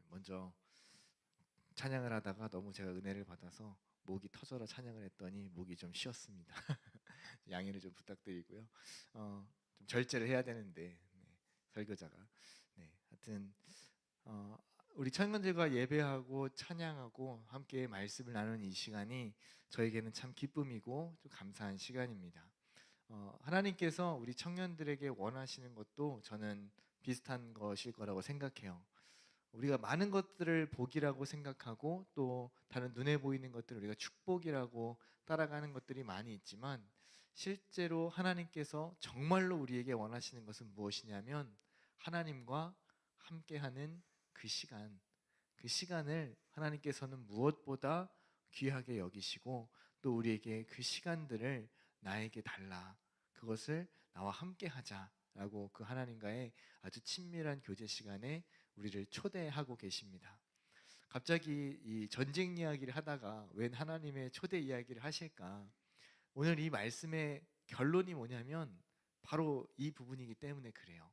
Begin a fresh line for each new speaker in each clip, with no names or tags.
먼저 찬양을 하다가 너무 제가 은혜를 받아서 목이 터져라 찬양을 했더니 목이 좀 쉬었습니다. 양해를 좀 부탁드리고요. 좀 절제를 해야 되는데 설교자가 하여튼 어, 우리 청년들과 예배하고 찬양하고 함께 말씀을 나누는 이 시간이 저에게는 참 기쁨이고 좀 감사한 시간입니다. 하나님께서 우리 청년들에게 원하시는 것도 저는 비슷한 것일 거라고 생각해요. 우리가 많은 것들을 복이라고 생각하고 또 다른 눈에 보이는 것들을 우리가 축복이라고 따라가는 것들이 많이 있지만, 실제로 하나님께서 정말로 우리에게 원하시는 것은 무엇이냐면 하나님과 함께하는 그 시간, 그 시간을 하나님께서는 무엇보다 귀하게 여기시고 또 우리에게 그 시간들을 나에게 달라, 그것을 나와 함께 하자라고 그 하나님과의 아주 친밀한 교제 시간에 우리를 초대하고 계십니다. 갑자기 이 전쟁 이야기를 하다가 웬 하나님의 초대 이야기를 하실까? 오늘 이 말씀의 결론이 뭐냐면 바로 이 부분이기 때문에 그래요.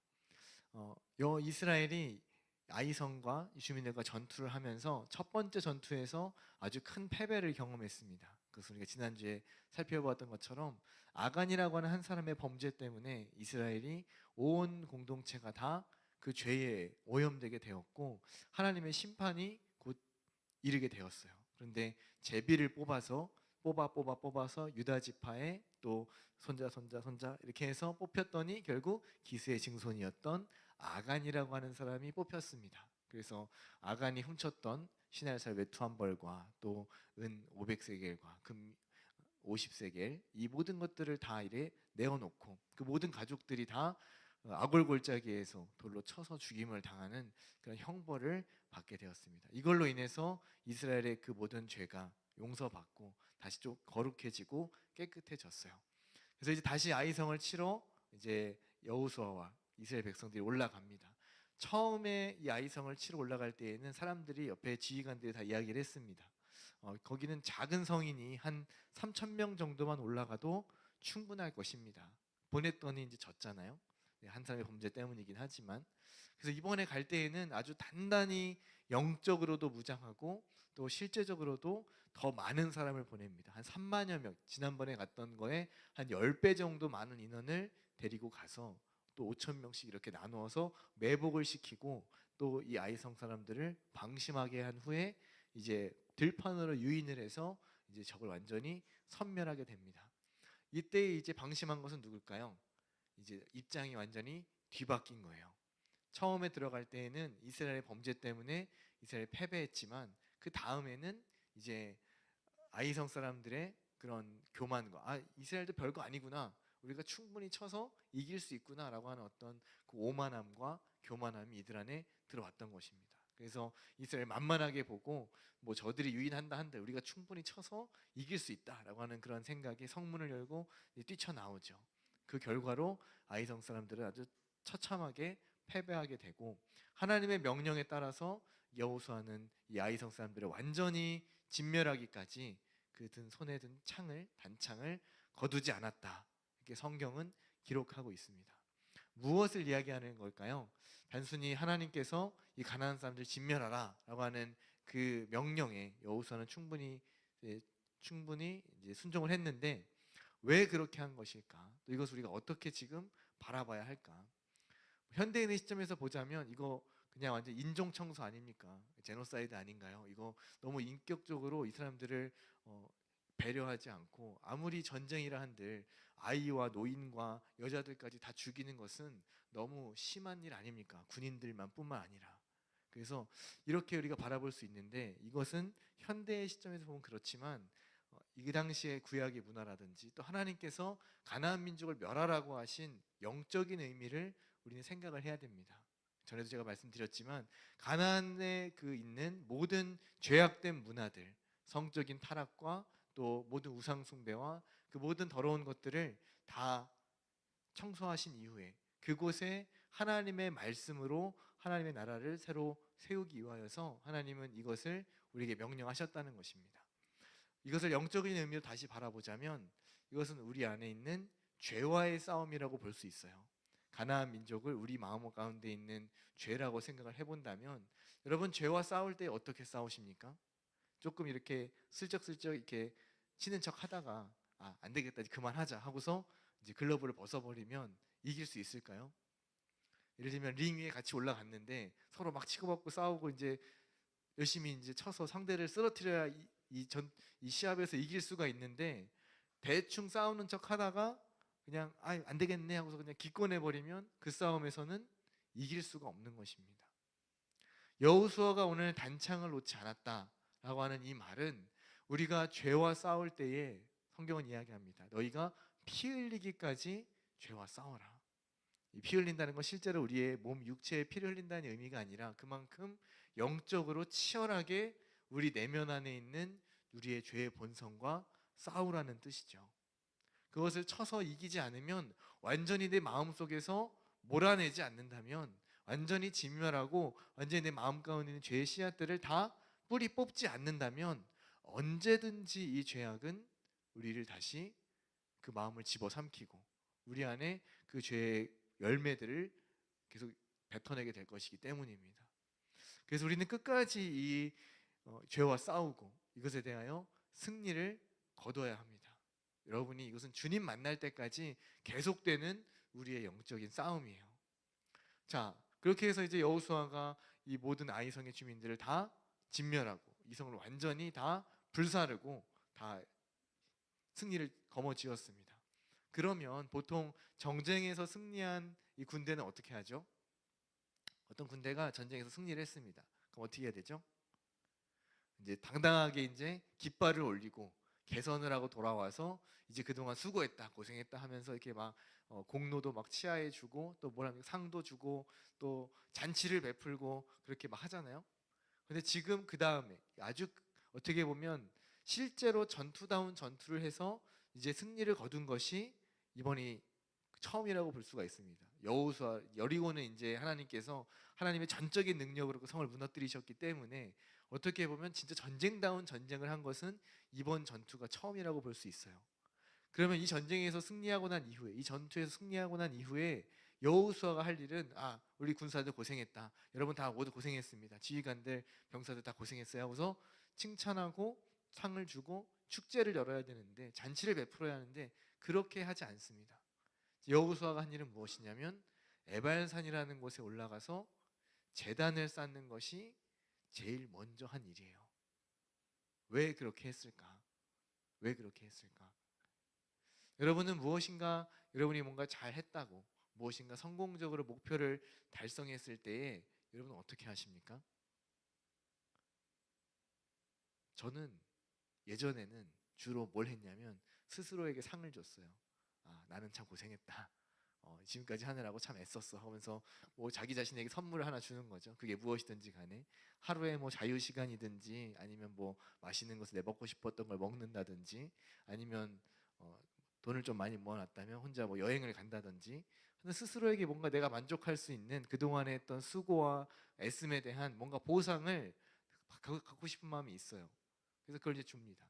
이스라엘이 아이성과 주민들과 전투를 하면서 첫 번째 전투에서 아주 큰 패배를 경험했습니다. 그래서 우리가 지난주에 살펴보았던 것처럼 아간이라고 하는 한 사람의 범죄 때문에 이스라엘이 온 공동체가 다 그 죄에 오염되게 되었고 하나님의 심판이 곧 이르게 되었어요. 그런데 제비를 뽑아서 유다 지파에 또 손자 이렇게 해서 뽑혔더니 결국 기스의 증손이었던 아간이라고 하는 사람이 뽑혔습니다. 그래서 아간이 훔쳤던 시내살 외투 한 벌과 또 은 500세겔과 금 50세겔, 이 모든 것들을 다 이래 내어놓고 그 모든 가족들이 다 아골골짜기에서 돌로 쳐서 죽임을 당하는 그런 형벌을 받게 되었습니다. 이걸로 인해서 이스라엘의 그 모든 죄가 용서받고 다시 좀 거룩해지고 깨끗해졌어요. 그래서 이제 다시 아이성을 치러 이제 여호수아와 이스라엘 백성들이 올라갑니다. 처음에 이 아이성을 치러 올라갈 때에는 사람들이 옆에 지휘관들이 다 이야기를 했습니다. 거기는 작은 성이니 한 3천 명 정도만 올라가도 충분할 것입니다. 보냈더니 이제 졌잖아요. 한 사람의 범죄 때문이긴 하지만. 그래서 이번에 갈 때에는 아주 단단히 영적으로도 무장하고 또 실제적으로도 더 많은 사람을 보냅니다. 한 3만여 명, 지난번에 갔던 거에 한 10배 정도 많은 인원을 데리고 가서 또 5천 명씩 이렇게 나누어서 매복을 시키고 또 이 아이성 사람들을 방심하게 한 후에 이제 들판으로 유인을 해서 이제 적을 완전히 섬멸하게 됩니다. 이때 이제 방심한 것은 누굴까요? 이제 입장이 완전히 뒤바뀐 거예요. 처음에 들어갈 때에는 이스라엘의 범죄 때문에 이스라엘 패배했지만 그 다음에는 이제 아이성 사람들의 그런 교만과 이스라엘도 별거 아니구나, 우리가 충분히 쳐서 이길 수 있구나라고 하는 어떤 그 오만함과 교만함이 이들 안에 들어왔던 것입니다. 그래서 이스라엘 만만하게 보고 뭐 저들이 유인한다 한들 우리가 충분히 쳐서 이길 수 있다라고 하는 그런 생각이 성문을 열고 뛰쳐나오죠. 그 결과로 아이성 사람들은 아주 처참하게 패배하게 되고 하나님의 명령에 따라서 여호수아는 이 아이성 사람들을 완전히 진멸하기까지 그 손에 든 단창을 거두지 않았다, 이렇게 성경은 기록하고 있습니다. 무엇을 이야기하는 걸까요? 단순히 하나님께서 이 가나안 사람들 진멸하라 라고 하는 그 명령에 여호수아는 충분히 이제 순종을 했는데 왜 그렇게 한 것일까? 또 이것을 우리가 어떻게 지금 바라봐야 할까? 현대인의 시점에서 보자면 이거 그냥 완전 인종 청소 아닙니까? 제노사이드 아닌가요? 이거 너무 인격적으로 이 사람들을 배려하지 않고 아무리 전쟁이라 한들 아이와 노인과 여자들까지 다 죽이는 것은 너무 심한 일 아닙니까? 군인들만 뿐만 아니라. 그래서 이렇게 우리가 바라볼 수 있는데 이것은 현대의 시점에서 보면 그렇지만 이 당시의 구약의 문화라든지 또 하나님께서 가나안 민족을 멸하라고 하신 영적인 의미를 우리는 생각을 해야 됩니다. 전에도 제가 말씀드렸지만 가나안에 그 있는 모든 죄악된 문화들, 성적인 타락과 또 모든 우상 숭배와 그 모든 더러운 것들을 다 청소하신 이후에 그곳에 하나님의 말씀으로 하나님의 나라를 새로 세우기 위하여서 하나님은 이것을 우리에게 명령하셨다는 것입니다. 이것을 영적인 의미로 다시 바라보자면 이것은 우리 안에 있는 죄와의 싸움이라고 볼 수 있어요. 가나안 민족을 우리 마음 가운데 있는 죄라고 생각을 해본다면 여러분 죄와 싸울 때 어떻게 싸우십니까? 조금 이렇게 슬쩍슬쩍 이렇게 치는 척 하다가 안 되겠다 그만하자 하고서 이제 글러브를 벗어버리면 이길 수 있을까요? 예를 들면 링 위에 같이 올라갔는데 서로 막 치고받고 싸우고 이제 열심히 이제 쳐서 상대를 쓰러뜨려야 이 시합에서 이길 수가 있는데 대충 싸우는 척 하다가 그냥 안 되겠네 하고서 그냥 기권해 버리면 그 싸움에서는 이길 수가 없는 것입니다. 여호수아가 오늘 단창을 놓지 않았다라고 하는 이 말은 우리가 죄와 싸울 때에 성경은 이야기합니다. 너희가 피 흘리기까지 죄와 싸워라. 이 피 흘린다는 건 실제로 우리의 몸 육체에 피를 흘린다는 의미가 아니라 그만큼 영적으로 치열하게 우리 내면 안에 있는 우리의 죄의 본성과 싸우라는 뜻이죠. 그것을 쳐서 이기지 않으면 완전히 내 마음속에서 몰아내지 않는다면 완전히 진멸하고 완전히 내 마음 가운데 있는 죄의 씨앗들을 다 뿌리 뽑지 않는다면 언제든지 이 죄악은 우리를 다시 그 마음을 집어삼키고 우리 안에 그 죄의 열매들을 계속 뱉어내게 될 것이기 때문입니다. 그래서 우리는 끝까지 이 죄와 싸우고 이것에 대하여 승리를 거둬야 합니다. 여러분이 이것은 주님 만날 때까지 계속되는 우리의 영적인 싸움이에요. 자, 그렇게 해서 이제 여호수아가 이 모든 아이성의 주민들을 다 진멸하고 이 성을 완전히 다 불사르고 다 승리를 거머쥐었습니다. 그러면 보통 정쟁에서 승리한 이 군대는 어떻게 하죠? 어떤 군대가 전쟁에서 승리를 했습니다. 그럼 어떻게 해야 되죠? 이제 당당하게 이제 깃발을 올리고 개선을 하고 돌아와서 이제 그동안 수고했다 고생했다 하면서 이렇게 막 공로도 막 치하해 주고 또 뭐라면 상도 주고 또 잔치를 베풀고 그렇게 막 하잖아요. 근데 지금 그 다음에 아주 어떻게 보면 실제로 전투다운 전투를 해서 이제 승리를 거둔 것이 이번이 처음이라고 볼 수가 있습니다. 여호수아 여리고는 이제 하나님께서 하나님의 전적인 능력으로 그 성을 무너뜨리셨기 때문에 어떻게 보면 진짜 전쟁다운 전쟁을 한 것은 이번 전투가 처음이라고 볼 수 있어요. 그러면 이 전쟁에서 승리하고 난 이후에 이 전투에서 승리하고 난 이후에 여호수아가 할 일은 우리 군사들 고생했다. 여러분 다 모두 고생했습니다. 지휘관들 병사들 다 고생했어요 하고서 칭찬하고 상을 주고 축제를 열어야 되는데 잔치를 베풀어야 하는데 그렇게 하지 않습니다. 여호수아가 한 일은 무엇이냐면 에발산이라는 곳에 올라가서 제단을 쌓는 것이 제일 먼저 한 일이에요. 왜 그렇게 했을까? 왜 그렇게 했을까? 여러분은 무엇인가 여러분이 뭔가 잘했다고 무엇인가 성공적으로 목표를 달성했을 때에 여러분은 어떻게 하십니까? 저는 예전에는 주로 뭘 했냐면 스스로에게 상을 줬어요. 나는 참 고생했다. 지금까지 하느라고 참 애썼어 하면서 뭐 자기 자신에게 선물을 하나 주는 거죠. 그게 무엇이든지 간에 하루에 뭐 자유 시간이든지 아니면 뭐 맛있는 것을 내 먹고 싶었던 걸 먹는다든지 아니면 돈을 좀 많이 모아놨다면 혼자 뭐 여행을 간다든지 스스로에게 뭔가 내가 만족할 수 있는 그동안에 했던 수고와 애씀에 대한 뭔가 보상을 갖고 싶은 마음이 있어요. 그래서 그걸 이제 줍니다.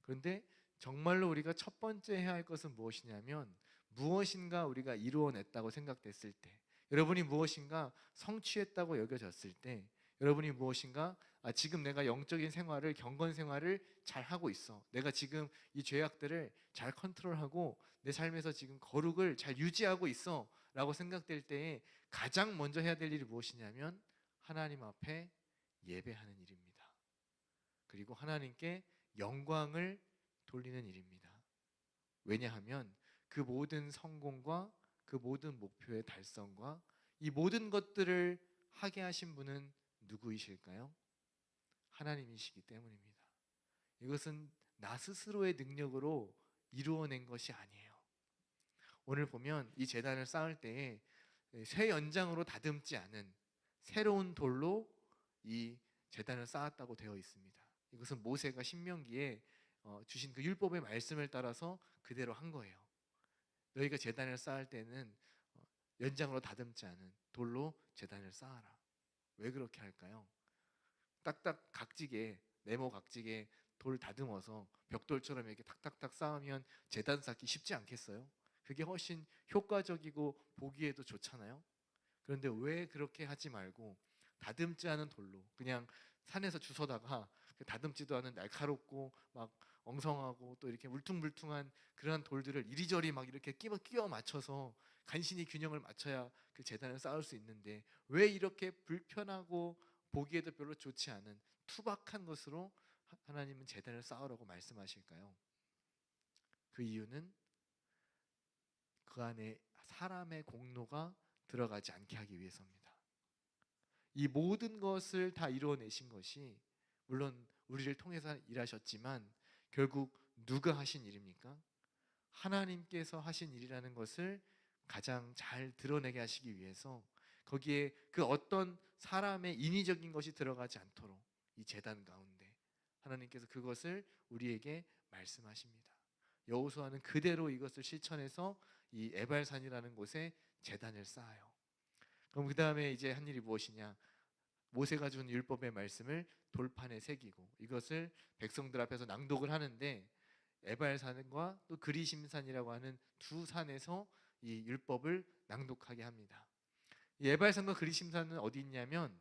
그런데 정말로 우리가 첫 번째 해야 할 것은 무엇이냐면 무엇인가 우리가 이루어냈다고 생각됐을 때 여러분이 무엇인가 성취했다고 여겨졌을 때 여러분이 무엇인가 지금 내가 영적인 생활을 경건 생활을 잘 하고 있어. 내가 지금 이 죄악들을 잘 컨트롤하고 내 삶에서 지금 거룩을 잘 유지하고 있어 라고 생각될 때에 가장 먼저 해야 될 일이 무엇이냐면 하나님 앞에 예배하는 일입니다. 그리고 하나님께 영광을 돌리는 일입니다. 왜냐하면 그 모든 성공과 그 모든 목표의 달성과 이 모든 것들을 하게 하신 분은 누구이실까요? 하나님이시기 때문입니다. 이것은 나 스스로의 능력으로 이루어낸 것이 아니에요. 오늘 보면 이 제단을 쌓을 때에 새 연장으로 다듬지 않은 새로운 돌로 이 제단을 쌓았다고 되어 있습니다. 이것은 모세가 신명기에 주신 그 율법의 말씀을 따라서 그대로 한 거예요. 너희가 제단을 쌓을 때는 연장으로 다듬지 않은 돌로 제단을 쌓아라. 왜 그렇게 할까요? 딱딱 각지게 네모 각지게 돌 다듬어서 벽돌처럼 이렇게 탁탁탁 쌓으면 제단 쌓기 쉽지 않겠어요? 그게 훨씬 효과적이고 보기에도 좋잖아요. 그런데 왜 그렇게 하지 말고 다듬지 않은 돌로 그냥 산에서 주워다가 다듬지도 않은 날카롭고 막 엉성하고 또 이렇게 울퉁불퉁한 그러한 돌들을 이리저리 막 이렇게 끼워 맞춰서 간신히 균형을 맞춰야 그 제단을 쌓을 수 있는데 왜 이렇게 불편하고 보기에도 별로 좋지 않은 투박한 것으로 하나님은 제단을 쌓으라고 말씀하실까요? 그 이유는 그 안에 사람의 공로가 들어가지 않게 하기 위해서입니다. 이 모든 것을 다 이루어내신 것이 물론 우리를 통해서 일하셨지만 결국 누가 하신 일입니까? 하나님께서 하신 일이라는 것을 가장 잘 드러내게 하시기 위해서 거기에 그 어떤 사람의 인위적인 것이 들어가지 않도록 이 제단 가운데 하나님께서 그것을 우리에게 말씀하십니다. 여호수아는 그대로 이것을 실천해서 이 에발산이라는 곳에 제단을 쌓아요. 그럼 그 다음에 이제 한 일이 무엇이냐? 모세가 준 율법의 말씀을 돌판에 새기고 이것을 백성들 앞에서 낭독을 하는데 에발산과 또 그리심산이라고 하는 두 산에서 이 율법을 낭독하게 합니다. 이 에발산과 그리심산은 어디 있냐면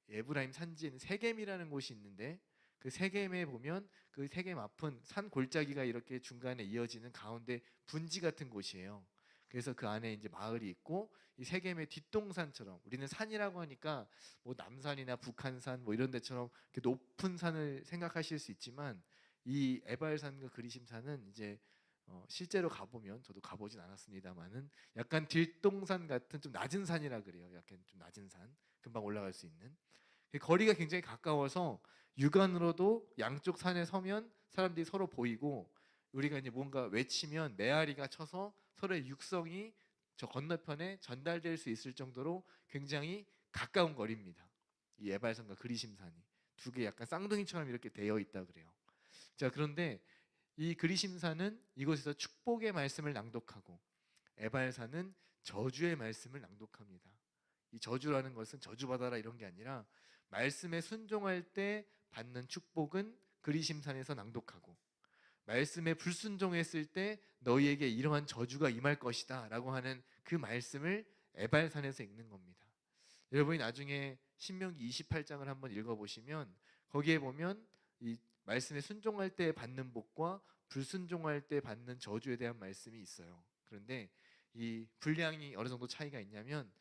에브라임 산지에 있는 세겜이라는 곳이 있는데 그 세겜에 보면 그 세겜 앞은 산 골짜기가 이렇게 중간에 이어지는 가운데 분지 같은 곳이에요. 그래서 그 안에 이제 마을이 있고 이 세겜의 뒷동산처럼 우리는 산이라고 하니까 뭐 남산이나 북한산 뭐 이런 데처럼 이렇게 높은 산을 생각하실 수 있지만 이 에발산과 그리심산은 이제 실제로 가보면 저도 가보진 않았습니다만은 약간 뒷동산 같은 좀 낮은 산이라 그래요. 약간 좀 낮은 산 금방 올라갈 수 있는 거리가 굉장히 가까워서 육안으로도 양쪽 산에 서면 사람들이 서로 보이고 우리가 이제 뭔가 외치면 메아리가 쳐서 서로의 육성이 저 건너편에 전달될 수 있을 정도로 굉장히 가까운 거리입니다. 이 에발산과 그리심산이 두 개 약간 쌍둥이처럼 이렇게 되어 있다 그래요. 자, 그런데 이 그리심산은 이곳에서 축복의 말씀을 낭독하고 에발산은 저주의 말씀을 낭독합니다. 이 저주라는 것은 저주받아라 이런 게 아니라 말씀에 순종할 때 받는 축복은 그리심산에서 낭독하고 말씀에 불순종했을 때 너희에게 이러한 저주가 임할 것이다 라고 하는 그 말씀을 에발산에서 읽는 겁니다. 여러분이 나중에 신명기 28장을 한번 읽어보시면 거기에 보면 이 말씀에 순종할 때 받는 복과 불순종할 때 받는 저주에 대한 말씀이 있어요. 그런데 이 분량이 어느 정도 차이가 있냐면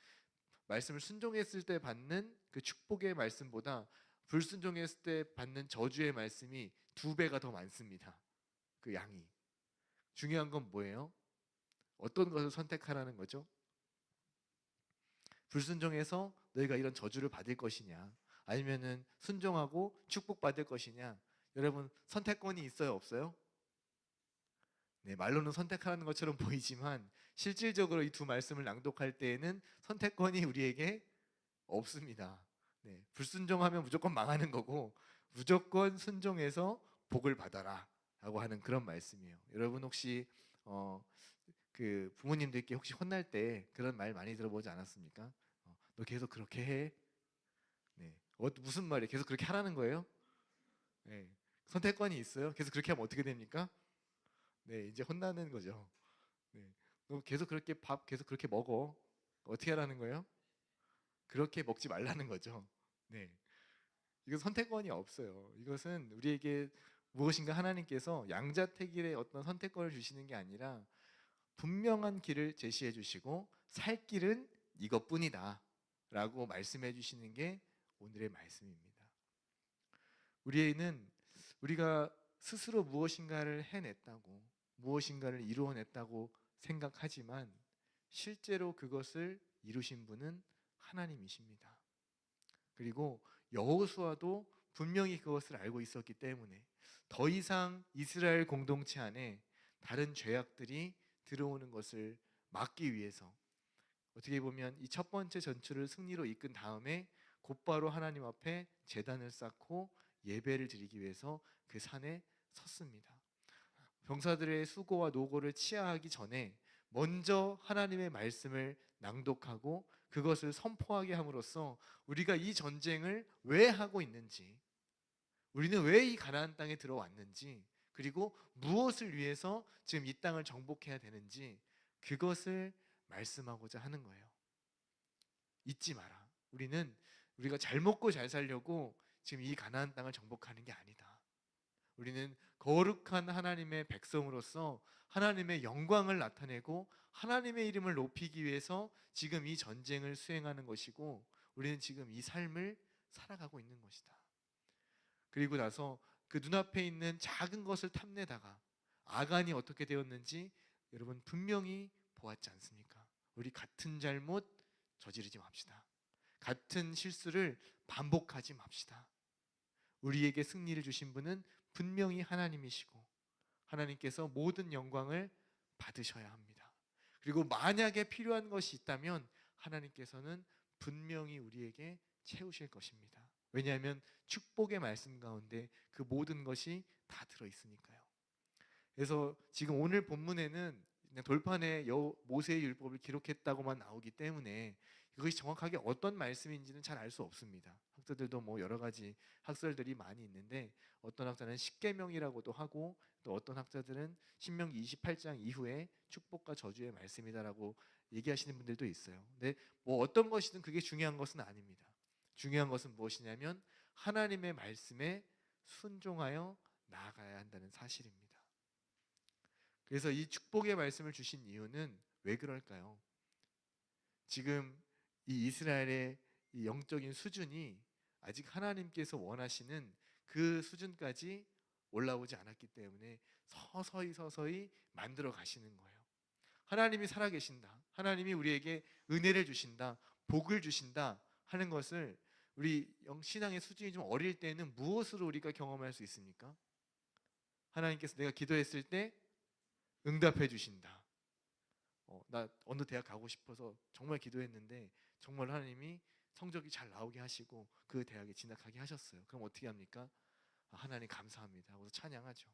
말씀을 순종했을 때 받는 그 축복의 말씀보다 불순종했을 때 받는 저주의 말씀이 2배가 더 많습니다. 그 양이. 중요한 건 뭐예요? 어떤 것을 선택하라는 거죠? 불순종해서 너희가 이런 저주를 받을 것이냐 아니면은 순종하고 축복받을 것이냐 여러분 선택권이 있어요 없어요? 네, 말로는 선택하라는 것처럼 보이지만 실질적으로 이 두 말씀을 낭독할 때에는 선택권이 우리에게 없습니다. 네, 불순종하면 무조건 망하는 거고 무조건 순종해서 복을 받아라 라고 하는 그런 말씀이에요. 여러분 혹시 그 부모님들께 혹시 혼날 때 그런 말 많이 들어보지 않았습니까? 너 계속 그렇게 해. 네. 무슨 말이에요? 계속 그렇게 하라는 거예요? 네. 선택권이 있어요. 계속 그렇게 하면 어떻게 됩니까? 네, 이제 혼나는 거죠. 네. 너 계속 그렇게 밥 계속 그렇게 먹어. 어떻게 하라는 거예요? 그렇게 먹지 말라는 거죠. 네. 이건 선택권이 없어요. 이것은 우리에게 무엇인가 하나님께서 양자택일의 어떤 선택권을 주시는 게 아니라 분명한 길을 제시해 주시고 살 길은 이것뿐이다 라고 말씀해 주시는 게 오늘의 말씀입니다. 우리가 스스로 무엇인가를 해냈다고 무엇인가를 이루어냈다고 생각하지만 실제로 그것을 이루신 분은 하나님이십니다. 그리고 여호수아도 분명히 그것을 알고 있었기 때문에 더 이상 이스라엘 공동체 안에 다른 죄악들이 들어오는 것을 막기 위해서 어떻게 보면 이 첫 번째 전투를 승리로 이끈 다음에 곧바로 하나님 앞에 제단을 쌓고 예배를 드리기 위해서 그 산에 섰습니다. 병사들의 수고와 노고를 치하하기 전에 먼저 하나님의 말씀을 낭독하고 그것을 선포하게 함으로써 우리가 이 전쟁을 왜 하고 있는지, 우리는 왜 이 가나안 땅에 들어왔는지, 그리고 무엇을 위해서 지금 이 땅을 정복해야 되는지 그것을 말씀하고자 하는 거예요. 잊지 마라. 우리가 잘 먹고 잘 살려고 지금 이 가나안 땅을 정복하는 게 아니다. 우리는 거룩한 하나님의 백성으로서 하나님의 영광을 나타내고 하나님의 이름을 높이기 위해서 지금 이 전쟁을 수행하는 것이고, 우리는 지금 이 삶을 살아가고 있는 것이다. 그리고 나서 그 눈앞에 있는 작은 것을 탐내다가 아간이 어떻게 되었는지 여러분 분명히 보았지 않습니까? 우리 같은 잘못 저지르지 맙시다. 같은 실수를 반복하지 맙시다. 우리에게 승리를 주신 분은 분명히 하나님이시고 하나님께서 모든 영광을 받으셔야 합니다. 그리고 만약에 필요한 것이 있다면 하나님께서는 분명히 우리에게 채우실 것입니다. 왜냐하면 축복의 말씀 가운데 그 모든 것이 다 들어있으니까요. 그래서 지금 오늘 본문에는 그냥 돌판에 모세의 율법을 기록했다고만 나오기 때문에 그것이 정확하게 어떤 말씀인지는 잘 알 수 없습니다. 학자들도 뭐 여러 가지 학설들이 많이 있는데, 어떤 학자는 십계명이라고도 하고, 또 어떤 학자들은 신명기 28장 이후에 축복과 저주의 말씀이다라고 얘기하시는 분들도 있어요. 근데 뭐 어떤 것이든 그게 중요한 것은 아닙니다. 중요한 것은 무엇이냐면 하나님의 말씀에 순종하여 나아가야 한다는 사실입니다. 그래서 이 축복의 말씀을 주신 이유는 왜 그럴까요? 지금 이 이스라엘의 이 영적인 수준이 아직 하나님께서 원하시는 그 수준까지 올라오지 않았기 때문에 서서히 만들어 가시는 거예요. 하나님이 살아계신다, 하나님이 우리에게 은혜를 주신다, 복을 주신다 하는 것을 우리 신앙의 수준이 좀 어릴 때는 무엇으로 우리가 경험할 수 있습니까? 하나님께서 내가 기도했을 때 응답해 주신다. 나 어느 대학 가고 싶어서 정말 기도했는데 정말 하나님이 성적이 잘 나오게 하시고 그 대학에 진학하게 하셨어요. 그럼 어떻게 합니까? 하나님 감사합니다 하고서 찬양하죠.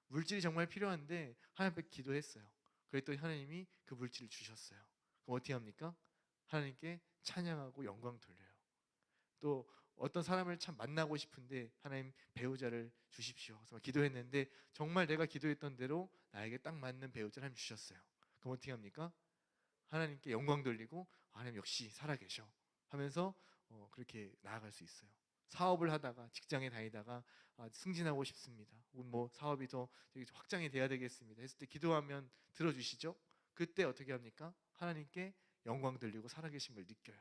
물질이 정말 필요한데 하나님 앞에 기도했어요. 그랬더니 하나님이 그 물질을 주셨어요. 그럼 어떻게 합니까? 하나님께 찬양하고 영광 돌려요. 또 어떤 사람을 참 만나고 싶은데 하나님 배우자를 주십시오. 그래서 기도했는데 정말 내가 기도했던 대로 나에게 딱 맞는 배우자를 하나님 주셨어요. 그럼 어떻게 합니까? 하나님께 영광 돌리고 하나님 역시 살아계셔 하면서 그렇게 나아갈 수 있어요. 사업을 하다가 직장에 다니다가 승진하고 싶습니다. 뭐 사업이 더 확장이 돼야 되겠습니다 했을 때 기도하면 들어주시죠? 그때 어떻게 합니까? 하나님께 영광 돌리고 살아계신 걸 느껴요.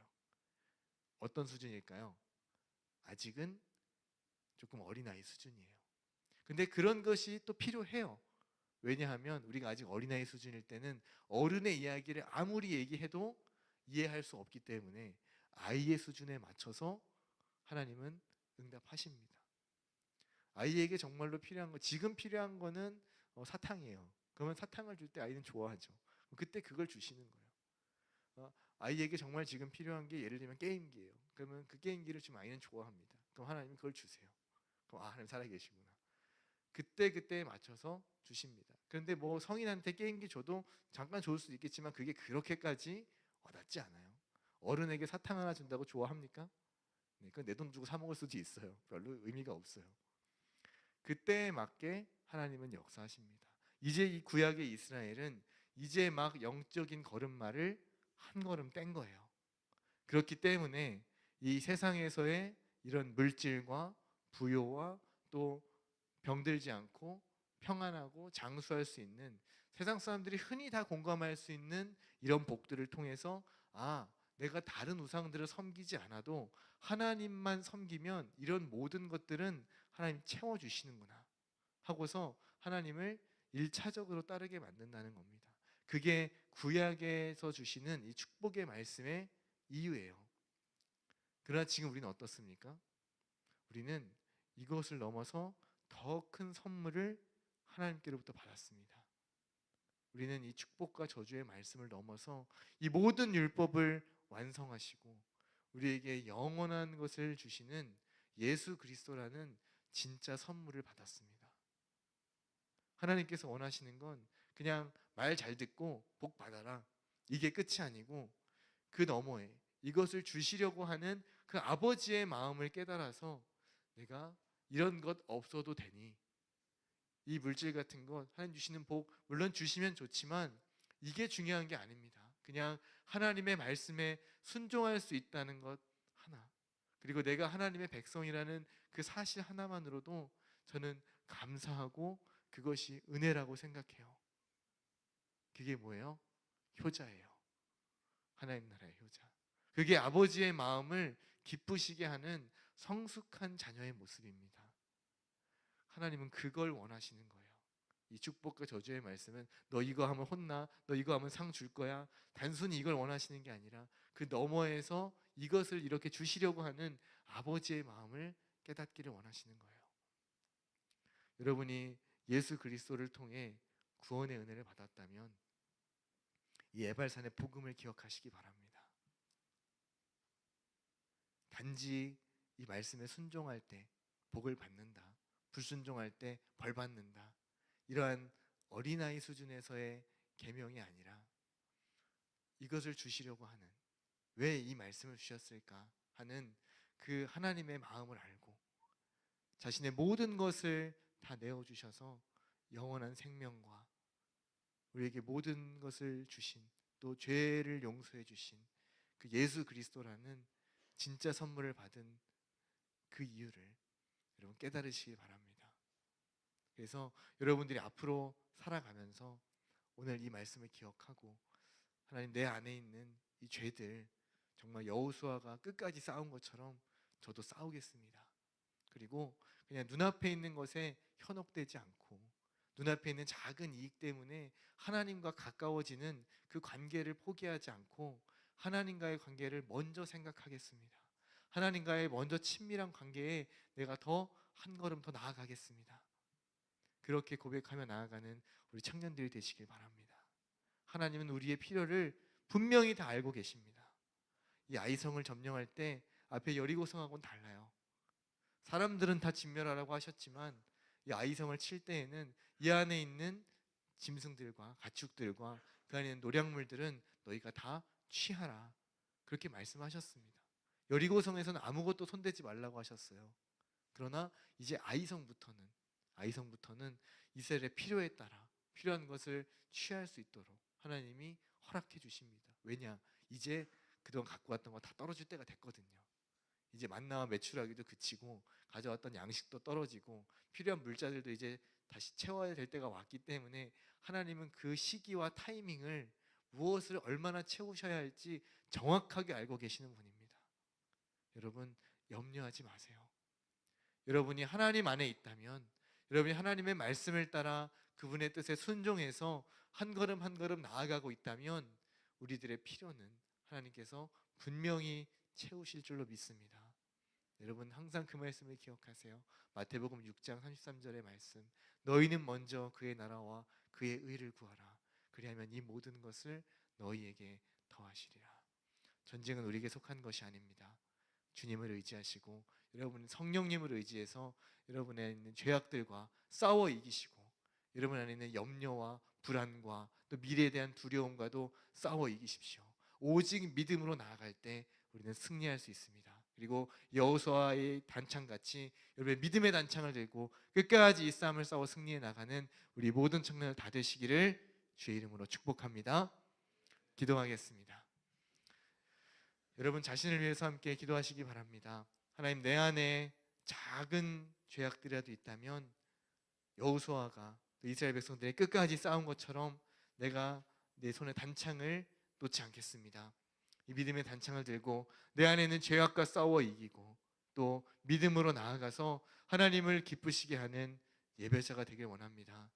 어떤 수준일까요? 아직은 조금 어린아이 수준이에요. 근데 그런 것이 또 필요해요. 왜냐하면 우리가 아직 어린아이 수준일 때는 어른의 이야기를 아무리 얘기해도 이해할 수 없기 때문에 아이의 수준에 맞춰서 하나님은 응답하십니다. 아이에게 정말로 필요한 거, 지금 필요한 거는 사탕이에요. 그러면 사탕을 줄 때 아이는 좋아하죠. 그때 그걸 주시는 거예요. 아이에게 정말 지금 필요한 게 예를 들면 게임기예요. 그러면 그 게임기를 지금 아이는 좋아합니다. 그럼 하나님 그걸 주세요. 그럼 하나님 살아계시구나. 그때에 맞춰서 주십니다. 그런데 뭐 성인한테 게임기 줘도 잠깐 좋을 수도 있겠지만 그게 그렇게까지 와닿지 않아요. 어른에게 사탕 하나 준다고 좋아합니까? 네, 그건 내 돈 주고 사 먹을 수도 있어요. 별로 의미가 없어요. 그때에 맞게 하나님은 역사하십니다. 이제 이 구약의 이스라엘은 이제 막 영적인 걸음마를 한 걸음 뗀 거예요. 그렇기 때문에 이 세상에서의 이런 물질과 부요와 또 병들지 않고 평안하고 장수할 수 있는, 세상 사람들이 흔히 다 공감할 수 있는 이런 복들을 통해서 내가 다른 우상들을 섬기지 않아도 하나님만 섬기면 이런 모든 것들은 하나님 채워주시는구나 하고서 하나님을 1차적으로 따르게 만든다는 겁니다. 그게 구약에서 주시는 이 축복의 말씀의 이유예요. 그러나 지금 우리는 어떻습니까? 우리는 이것을 넘어서 더 큰 선물을 하나님께로부터 받았습니다. 우리는 이 축복과 저주의 말씀을 넘어서 이 모든 율법을 완성하시고 우리에게 영원한 것을 주시는 예수 그리스도라는 진짜 선물을 받았습니다. 하나님께서 원하시는 건 그냥 말 잘 듣고 복 받아라, 이게 끝이 아니고 그 너머에 이것을 주시려고 하는 그 아버지의 마음을 깨달아서 내가 이런 것 없어도 되니, 이 물질 같은 것 하나님 주시는 복 물론 주시면 좋지만 이게 중요한 게 아닙니다. 그냥 하나님의 말씀에 순종할 수 있다는 것 하나, 그리고 내가 하나님의 백성이라는 그 사실 하나만으로도 저는 감사하고 그것이 은혜라고 생각해요. 그게 뭐예요? 효자예요. 하나님 나라의 효자. 그게 아버지의 마음을 기쁘시게 하는 성숙한 자녀의 모습입니다. 하나님은 그걸 원하시는 거예요. 이 축복과 저주의 말씀은 너 이거 하면 혼나, 너 이거 하면 상 줄 거야, 단순히 이걸 원하시는 게 아니라 그 너머에서 이것을 이렇게 주시려고 하는 아버지의 마음을 깨닫기를 원하시는 거예요. 여러분이 예수 그리스도를 통해 구원의 은혜를 받았다면 이 에발산의 복음을 기억하시기 바랍니다. 단지 이 말씀에 순종할 때 복을 받는다, 불순종할 때 벌 받는다, 이러한 어린아이 수준에서의 계명이 아니라 이것을 주시려고 하는, 왜 이 말씀을 주셨을까 하는 그 하나님의 마음을 알고 자신의 모든 것을 다 내어주셔서 영원한 생명과 우리에게 모든 것을 주신, 또 죄를 용서해 주신 그 예수 그리스도라는 진짜 선물을 받은 그 이유를 여러분 깨달으시기 바랍니다. 그래서 여러분들이 앞으로 살아가면서 오늘 이 말씀을 기억하고 하나님, 내 안에 있는 이 죄들 정말 여호수아가 끝까지 싸운 것처럼 저도 싸우겠습니다. 그리고 그냥 눈앞에 있는 것에 현혹되지 않고 눈앞에 있는 작은 이익 때문에 하나님과 가까워지는 그 관계를 포기하지 않고 하나님과의 관계를 먼저 생각하겠습니다. 하나님과의 먼저 친밀한 관계에 내가 더 한 걸음 더 나아가겠습니다. 그렇게 고백하며 나아가는 우리 청년들이 되시길 바랍니다. 하나님은 우리의 필요를 분명히 다 알고 계십니다. 이 아이성을 점령할 때 앞에 여리고성하고는 달라요. 사람들은 다 진멸하라고 하셨지만 이 아이성을 칠 때에는 이 안에 있는 짐승들과 가축들과 그 안에 있는 노략물들은 너희가 다 취하라, 그렇게 말씀하셨습니다. 여리고성에서는 아무것도 손대지 말라고 하셨어요. 그러나 이제 아이성부터는 이스라엘의 필요에 따라 필요한 것을 취할 수 있도록 하나님이 허락해 주십니다. 왜냐? 이제 그동안 갖고 왔던 거 다 떨어질 때가 됐거든요. 이제 만나와 메추라기도 그치고 가져왔던 양식도 떨어지고 필요한 물자들도 이제 다시 채워야 될 때가 왔기 때문에 하나님은 그 시기와 타이밍을 무엇을 얼마나 채우셔야 할지 정확하게 알고 계시는 분입니다. 여러분 염려하지 마세요. 여러분이 하나님 안에 있다면, 여러분이 하나님의 말씀을 따라 그분의 뜻에 순종해서 한 걸음 한 걸음 나아가고 있다면 우리들의 필요는 하나님께서 분명히 채우실 줄로 믿습니다. 여러분 항상 그 말씀을 기억하세요. 마태복음 6장 33절의 말씀, 너희는 먼저 그의 나라와 그의 의를 구하라, 그리하면 이 모든 것을 너희에게 더하시리라. 전쟁은 우리에게 속한 것이 아닙니다. 주님을 의지하시고 여러분 성령님을 의지해서 여러분 안에 있는 죄악들과 싸워 이기시고 여러분 안에 있는 염려와 불안과 또 미래에 대한 두려움과도 싸워 이기십시오. 오직 믿음으로 나아갈 때 우리는 승리할 수 있습니다. 그리고 여호수아의 단창같이 여러분의 믿음의 단창을 들고 끝까지 이 싸움을 싸워 승리해 나가는 우리 모든 청년들 다 되시기를 주의 이름으로 축복합니다. 기도하겠습니다. 여러분 자신을 위해서 함께 기도하시기 바랍니다. 하나님, 내 안에 작은 죄악들이라도 있다면 여호수아가 이스라엘 백성들의 끝까지 싸운 것처럼 내가 내 손에 단창을 놓지 않겠습니다. 이 믿음의 단창을 들고 내 안에 있는 죄악과 싸워 이기고 또 믿음으로 나아가서 하나님을 기쁘시게 하는 예배자가 되길 원합니다.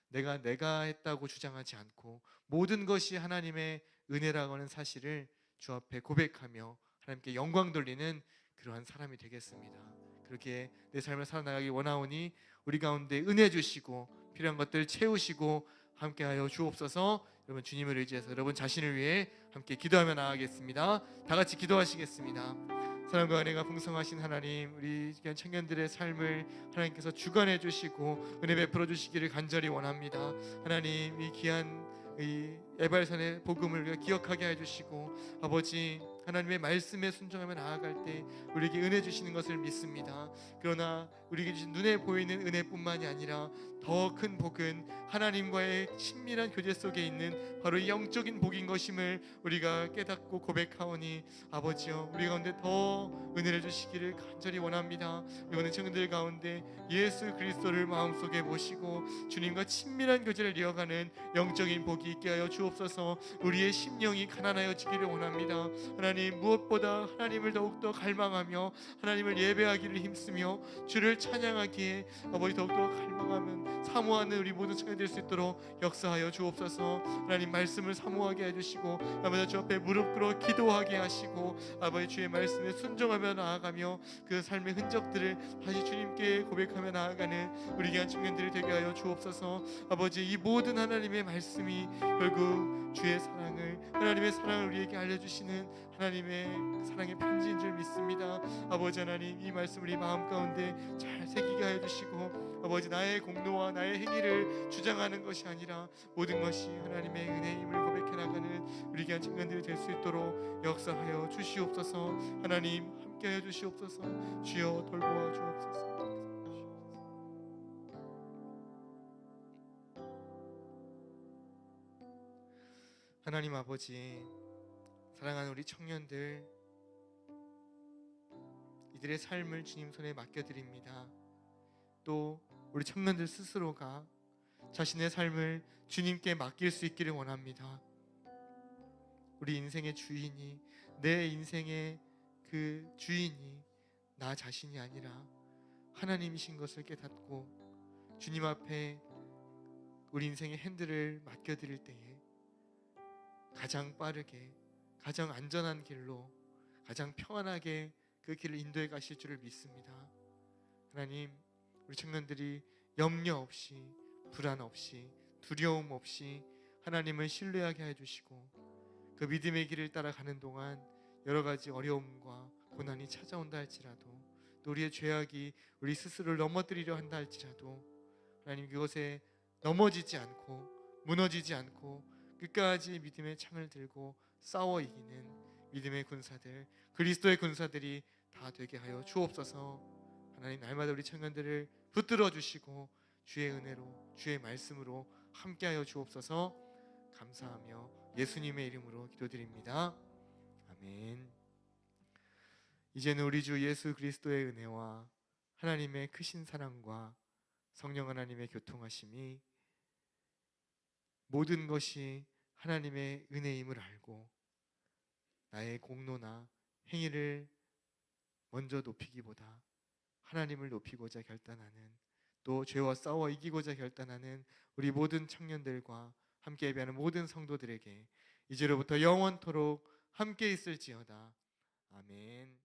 내가 했다고 주장하지 않고 모든 것이 하나님의 은혜라고 하는 사실을 주 앞에 고백하며 하나님께 영광 돌리는 그러한 사람이 되겠습니다. 그렇게 내 삶을 살아나가기 원하오니 우리 가운데 은혜 주시고 필요한 것들 채우시고 함께하여 주옵소서. 여러분 주님을 의지해서 여러분 자신을 위해 함께 기도하며 나아가겠습니다. 다 같이 기도하시겠습니다. 사랑과 은혜가 풍성하신 하나님, 우리 귀한 청년들의 삶을 하나님께서 주관해 주시고 은혜 베풀어 주시기를 간절히 원합니다. 하나님, 이 귀한 이 에발산의 복음을 기억하게 해주시고 아버지, 하나님의 말씀에 순종하며 나아갈 때 우리에게 은혜 주시는 것을 믿습니다. 그러나 우리에게 주신 눈에 보이는 은혜뿐만이 아니라 더 큰 복은 하나님과의 친밀한 교제 속에 있는 바로 이 영적인 복인 것임을 우리가 깨닫고 고백하오니 아버지여, 우리 가운데 더 은혜를 주시기를 간절히 원합니다. 이번에 청년들 가운데 예수 그리스도를 마음속에 모시고 주님과 친밀한 교제를 이어가는 영적인 복이 있게 하여 주옵소서. 우리의 심령이 가난하여지기를 원합니다. 하나님, 무엇보다 하나님을 더욱더 갈망하며 하나님을 예배하기를 힘쓰며 주를 찬양하기에 아버지 더욱더 갈망하면 사모하는 우리 모든 청년이 될 수 있도록 역사하여 주옵소서. 하나님, 말씀을 사모하게 해주시고 아버지 주 앞에 무릎 꿇어 기도하게 하시고 아버지 주의 말씀에 순종하며 나아가며 그 삶의 흔적들을 다시 주님께 고백하며 나아가는 우리 귀한 청년들이 되게 하여 주옵소서. 아버지, 이 모든 하나님의 말씀이 결국 주의 사랑을, 하나님의 사랑을 우리에게 알려주시는 하나님의 사랑의 편지인 줄 믿습니다. 아버지 하나님, 이 말씀을 이 마음 가운데 잘 새기게 하여 주시고 아버지, 나의 공로와 나의 행위를 주장하는 것이 아니라 모든 것이 하나님의 은혜임을 고백해 나가는 우리 귀한 청년들이 될 수 있도록 역사하여 주시옵소서. 하나님, 함께하여 주시옵소서. 주여 돌보아 주옵소서. 하나님 아버지, 사랑하는 우리 청년들, 이들의 삶을 주님 손에 맡겨드립니다. 또 우리 청년들 스스로가 자신의 삶을 주님께 맡길 수 있기를 원합니다. 우리 인생의 주인이, 내 인생의 그 주인이 나 자신이 아니라 하나님이신 것을 깨닫고 주님 앞에 우리 인생의 핸들을 맡겨드릴 때에 가장 빠르게, 가장 안전한 길로, 가장 평안하게 그 길을 인도해 가실 줄을 믿습니다. 하나님, 우리 청년들이 염려 없이, 불안 없이, 두려움 없이 하나님을 신뢰하게 해주시고 그 믿음의 길을 따라가는 동안 여러 가지 어려움과 고난이 찾아온다 할지라도, 또 우리의 죄악이 우리 스스로를 넘어뜨리려 한다 할지라도 하나님, 그것에 넘어지지 않고 무너지지 않고 끝까지 믿음의 창을 들고 싸워 이기는 믿음의 군사들, 그리스도의 군사들이 다 되게 하여 주옵소서. 하나님, 날마다 우리 청년들을 붙들어 주시고 주의 은혜로, 주의 말씀으로 함께하여 주옵소서. 감사하며 예수님의 이름으로 기도드립니다. 아멘. 이제는 우리 주 예수 그리스도의 은혜와 하나님의 크신 사랑과 성령 하나님의 교통하심이, 모든 것이 하나님의 은혜임을 알고 나의 공로나 행위를 먼저 높이기보다 하나님을 높이고자 결단하는, 또 죄와 싸워 이기고자 결단하는 우리 모든 청년들과 함께 예배하는 모든 성도들에게 이제로부터 영원토록 함께 있을지어다. 아멘.